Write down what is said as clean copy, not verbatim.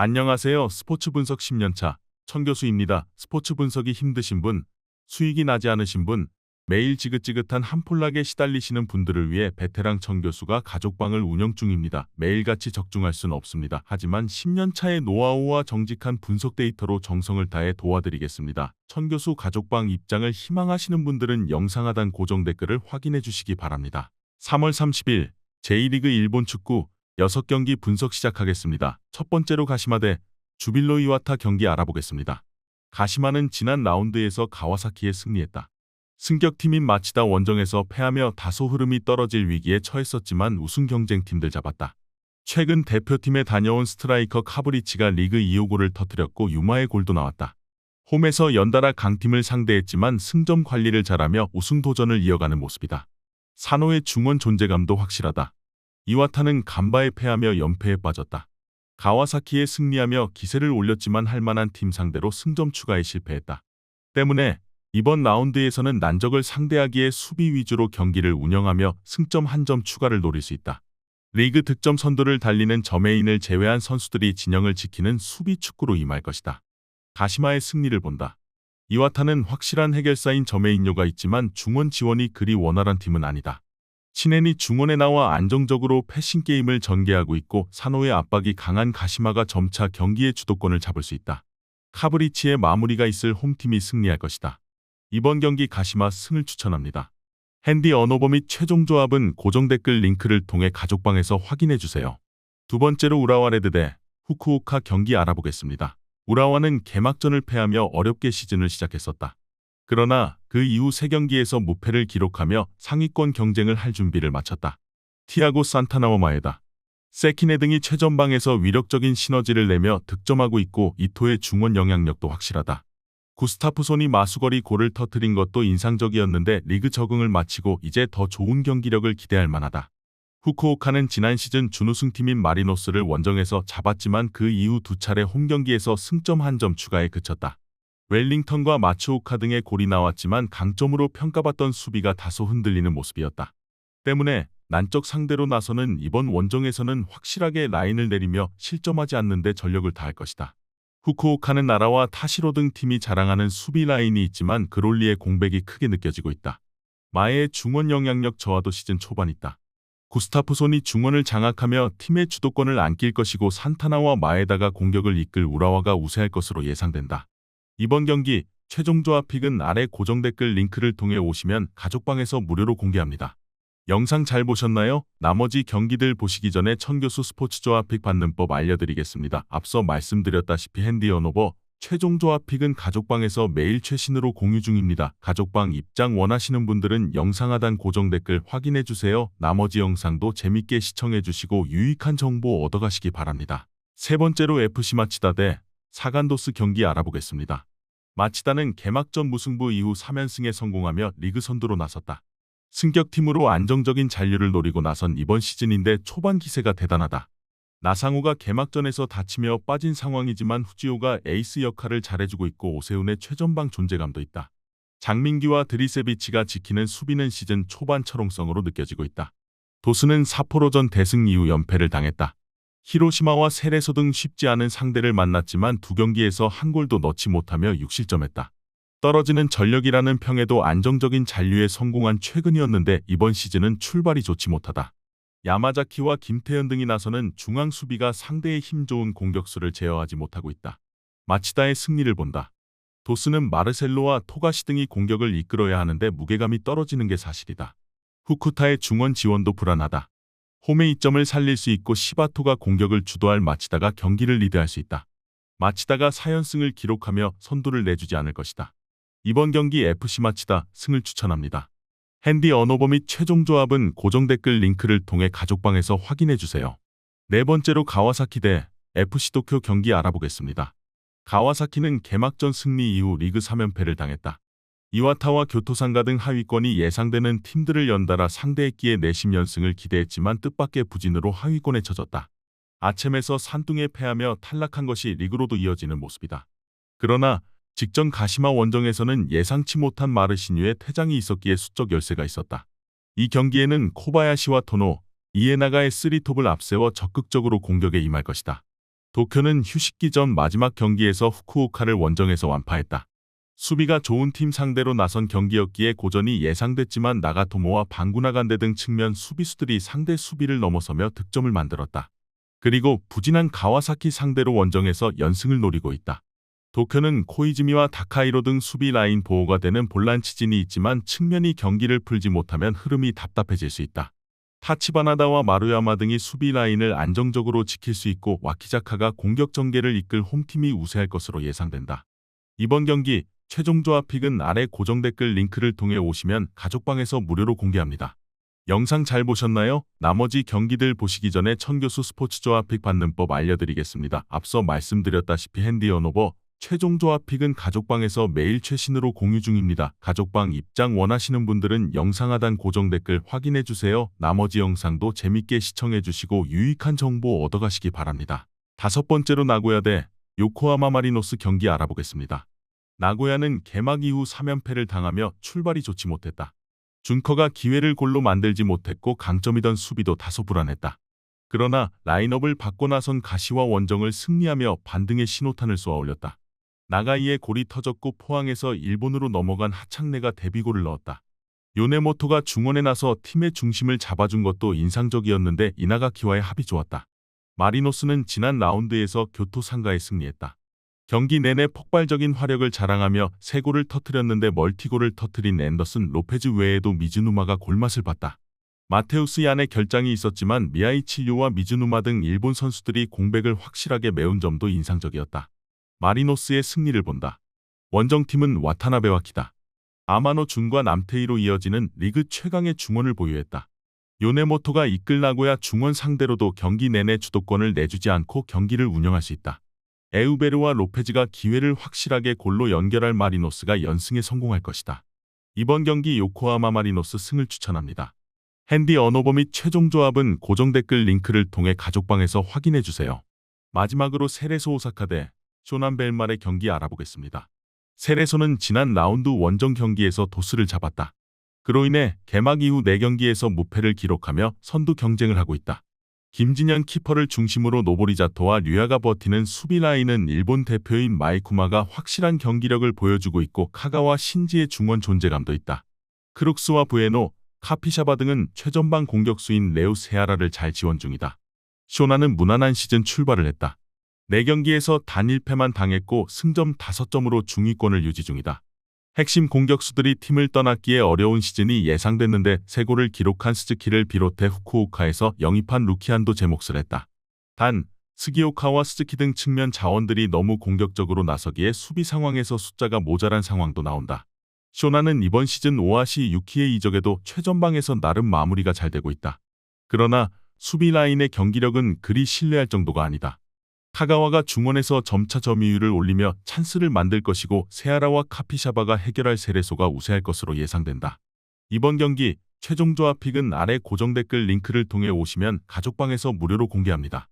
안녕하세요. 스포츠 분석 10년차 천교수입니다. 스포츠 분석이 힘드신 분, 수익이 나지 않으신 분, 매일 지긋지긋한 한폴락에 시달리시는 분들을 위해 베테랑 천교수가 가족방을 운영 중입니다. 매일같이 적중할 수는 없습니다. 하지만 10년차의 노하우와 정직한 분석 데이터로 정성을 다해 도와드리겠습니다. 천교수 가족방 입장을 희망하시는 분들은 영상 하단 고정 댓글을 확인해 주시기 바랍니다. 3월 30일 제1리그 일본 축구 6경기 분석 시작하겠습니다. 첫 번째로 가시마 대 주빌로 이와타 경기 알아보겠습니다. 가시마는 지난 라운드에서 가와사키에 승리했다. 승격팀인 마치다 원정에서 패하며 다소 흐름이 떨어질 위기에 처했었지만 우승 경쟁팀들 잡았다. 최근 대표팀에 다녀온 스트라이커 카브리치가 리그 2호 골을 터뜨렸고 유마의 골도 나왔다. 홈에서 연달아 강팀을 상대했지만 승점 관리를 잘하며 우승 도전을 이어가는 모습이다. 사노의 중원 존재감도 확실하다. 이와타는 간바에 패하며 연패에 빠졌다. 가와사키에 승리하며 기세를 올렸지만 할만한 팀 상대로 승점 추가에 실패했다. 때문에 이번 라운드에서는 난적을 상대하기에 수비 위주로 경기를 운영하며 승점 1점 추가를 노릴 수 있다. 리그 득점 선두를 달리는 저메인을 제외한 선수들이 진영을 지키는 수비 축구로 임할 것이다. 가시마의 승리를 본다. 이와타는 확실한 해결사인 저메인요가 있지만 중원 지원이 그리 원활한 팀은 아니다. 신엔이 중원에 나와 안정적으로 패싱 게임을 전개하고 있고 사노의 압박이 강한 가시마가 점차 경기의 주도권을 잡을 수 있다. 카브리치의 마무리가 있을 홈팀이 승리할 것이다. 이번 경기 가시마 승을 추천합니다. 핸디 언어버 및 최종 조합은 고정 댓글 링크를 통해 가족방에서 확인해주세요. 두 번째로 우라와 레드 대 후쿠오카 경기 알아보겠습니다. 우라와는 개막전을 패하며 어렵게 시즌을 시작했었다. 그러나 그 이후 3경기에서 무패를 기록하며 상위권 경쟁을 할 준비를 마쳤다. 티아고 산타나와 마에다, 세키네 등이 최전방에서 위력적인 시너지를 내며 득점하고 있고 이토의 중원 영향력도 확실하다. 구스타프손이 마수거리 골을 터뜨린 것도 인상적이었는데 리그 적응을 마치고 이제 더 좋은 경기력을 기대할 만하다. 후쿠오카는 지난 시즌 준우승팀인 마리노스를 원정에서 잡았지만 그 이후 2차례 홈경기에서 승점 1점 추가에 그쳤다. 웰링턴과 마츠오카 등의 골이 나왔지만 강점으로 평가받던 수비가 다소 흔들리는 모습이었다. 때문에 난적 상대로 나서는 이번 원정에서는 확실하게 라인을 내리며 실점하지 않는데 전력을 다할 것이다. 후쿠오카는 나라와 타시로 등 팀이 자랑하는 수비 라인이 있지만 그롤리의 공백이 크게 느껴지고 있다. 마에의 중원 영향력 저하도 시즌 초반 있다. 구스타프손이 중원을 장악하며 팀의 주도권을 안길 것이고 산타나와 마에다가 공격을 이끌 우라와가 우세할 것으로 예상된다. 이번 경기 최종 조합 픽은 아래 고정 댓글 링크를 통해 오시면 가족방에서 무료로 공개합니다. 영상 잘 보셨나요? 나머지 경기들 보시기 전에 천교수 스포츠 조합 픽 받는 법 알려드리겠습니다. 앞서 말씀드렸다시피 핸디 언어버 최종 조합 픽은 가족방에서 매일 최신으로 공유 중입니다. 가족방 입장 원하시는 분들은 영상 하단 고정 댓글 확인해주세요. 나머지 영상도 재밌게 시청해주시고 유익한 정보 얻어가시기 바랍니다. 세 번째로 FC 마치다 대 사간도스 경기 알아보겠습니다. 마치다는 개막전 무승부 이후 3연승에 성공하며 리그 선두로 나섰다. 승격팀으로 안정적인 잔류를 노리고 나선 이번 시즌인데 초반 기세가 대단하다. 나상우가 개막전에서 다치며 빠진 상황이지만 후지오가 에이스 역할을 잘해주고 있고 오세훈의 최전방 존재감도 있다. 장민기와 드리세비치가 지키는 수비는 시즌 초반 철옹성으로 느껴지고 있다. 도스는 사포로전 대승 이후 연패를 당했다. 히로시마와 세레소 등 쉽지 않은 상대를 만났지만 2경기에서 한 골도 넣지 못하며 6실점했다. 떨어지는 전력이라는 평에도 안정적인 잔류에 성공한 최근이었는데 이번 시즌은 출발이 좋지 못하다. 야마자키와 김태현 등이 나서는 중앙 수비가 상대의 힘 좋은 공격수를 제어하지 못하고 있다. 마치다의 승리를 본다. 도스는 마르셀로와 토가시 등이 공격을 이끌어야 하는데 무게감이 떨어지는 게 사실이다. 후쿠타의 중원 지원도 불안하다. 홈의 이점을 살릴 수 있고 시바토가 공격을 주도할 마치다가 경기를 리드할 수 있다. 마치다가 4연승을 기록하며 선두를 내주지 않을 것이다. 이번 경기 FC 마치다 승을 추천합니다. 핸디 언어버 및 최종 조합은 고정 댓글 링크를 통해 가족방에서 확인해주세요. 네 번째로 가와사키 대 FC 도쿄 경기 알아보겠습니다. 가와사키는 개막전 승리 이후 리그 3연패를 당했다. 이와타와 교토상가 등 하위권이 예상되는 팀들을 연달아 상대했기에 내심 연승을 기대했지만 뜻밖의 부진으로 하위권에 처졌다. 아쳔에서 산둥에 패하며 탈락한 것이 리그로도 이어지는 모습이다. 그러나 직전 가시마 원정에서는 예상치 못한 마르시뉴의 퇴장이 있었기에 수적 열세가 있었다. 이 경기에는 코바야시와 토노, 이에나가의 3톱을 앞세워 적극적으로 공격에 임할 것이다. 도쿄는 휴식기 전 마지막 경기에서 후쿠오카를 원정에서 완파했다. 수비가 좋은 팀 상대로 나선 경기였기에 고전이 예상됐지만 나가토모와 방구나간데 등 측면 수비수들이 상대 수비를 넘어서며 득점을 만들었다. 그리고 부진한 가와사키 상대로 원정에서 연승을 노리고 있다. 도쿄는 코이즈미와 다카이로 등 수비 라인 보호가 되는 볼란치진이 있지만 측면이 경기를 풀지 못하면 흐름이 답답해질 수 있다. 타치바나다와 마루야마 등이 수비 라인을 안정적으로 지킬 수 있고 와키자카가 공격 전개를 이끌 홈팀이 우세할 것으로 예상된다. 이번 경기 최종 조합 픽은 아래 고정 댓글 링크를 통해 오시면 가족방에서 무료로 공개합니다. 영상 잘 보셨나요? 나머지 경기들 보시기 전에 천교수 스포츠 조합 픽 받는 법 알려드리겠습니다. 앞서 말씀드렸다시피 핸디 언오버 최종 조합 픽은 가족방에서 매일 최신으로 공유 중입니다. 가족방 입장 원하시는 분들은 영상 하단 고정 댓글 확인해주세요. 나머지 영상도 재밌게 시청해주시고 유익한 정보 얻어가시기 바랍니다. 5번째로 나고야 대 요코하마 마리노스 경기 알아보겠습니다. 나고야는 개막 이후 3연패를 당하며 출발이 좋지 못했다. 준커가 기회를 골로 만들지 못했고 강점이던 수비도 다소 불안했다. 그러나 라인업을 바꿔 나선 가시와 원정을 승리하며 반등의 신호탄을 쏘아 올렸다. 나가이의 골이 터졌고 포항에서 일본으로 넘어간 하창래가 데뷔골을 넣었다. 요네모토가 중원에 나서 팀의 중심을 잡아준 것도 인상적이었는데 이나가키와의 합이 좋았다. 마리노스는 지난 라운드에서 교토 상가에 승리했다. 경기 내내 폭발적인 화력을 자랑하며 3골을 터뜨렸는데 멀티골을 터뜨린 앤더슨 로페즈 외에도 미즈누마가 골맛을 봤다. 마테우스 얀의 결장이 있었지만 미야이치료와 미즈누마 등 일본 선수들이 공백을 확실하게 메운 점도 인상적이었다. 마리노스의 승리를 본다. 원정팀은 와타나베와 키다, 아마노 준과 남테이로 이어지는 리그 최강의 중원을 보유했다. 요네모토가 이끌 나고야 중원 상대로도 경기 내내 주도권을 내주지 않고 경기를 운영할 수 있다. 에우베르와 로페즈가 기회를 확실하게 골로 연결할 마리노스가 연승에 성공할 것이다. 이번 경기 요코하마 마리노스 승을 추천합니다. 핸디 언오버 및 최종 조합은 고정 댓글 링크를 통해 가족방에서 확인해주세요. 마지막으로 세레소 오사카 대 쇼난 벨말의 경기 알아보겠습니다. 세레소는 지난 라운드 원정 경기에서 도스를 잡았다. 그로 인해 개막 이후 4경기에서 무패를 기록하며 선두 경쟁을 하고 있다. 김진현 키퍼를 중심으로 노보리자토와 류야가 버티는 수비 라인은 일본 대표인 마이쿠마가 확실한 경기력을 보여주고 있고 카가와 신지의 중원 존재감도 있다. 크룩스와 부에노, 카피샤바 등은 최전방 공격수인 레우스 헤아라를 잘 지원 중이다. 쇼나는 무난한 시즌 출발을 했다. 4경기에서 단 1패만 당했고 승점 5점으로 중위권을 유지 중이다. 핵심 공격수들이 팀을 떠났기에 어려운 시즌이 예상됐는데 3골을 기록한 스즈키를 비롯해 후쿠오카에서 영입한 루키안도 제 몫을 했다. 단, 스기오카와 스즈키 등 측면 자원들이 너무 공격적으로 나서기에 수비 상황에서 숫자가 모자란 상황도 나온다. 쇼나는 이번 시즌 오아시 유키의 이적에도 최전방에서 나름 마무리가 잘 되고 있다. 그러나 수비 라인의 경기력은 그리 신뢰할 정도가 아니다. 카가와가 중원에서 점차 점유율을 올리며 찬스를 만들 것이고 세아라와 카피샤바가 해결할 세레소가 우세할 것으로 예상된다. 이번 경기 최종 조합 픽은 아래 고정 댓글 링크를 통해 오시면 가족방에서 무료로 공개합니다.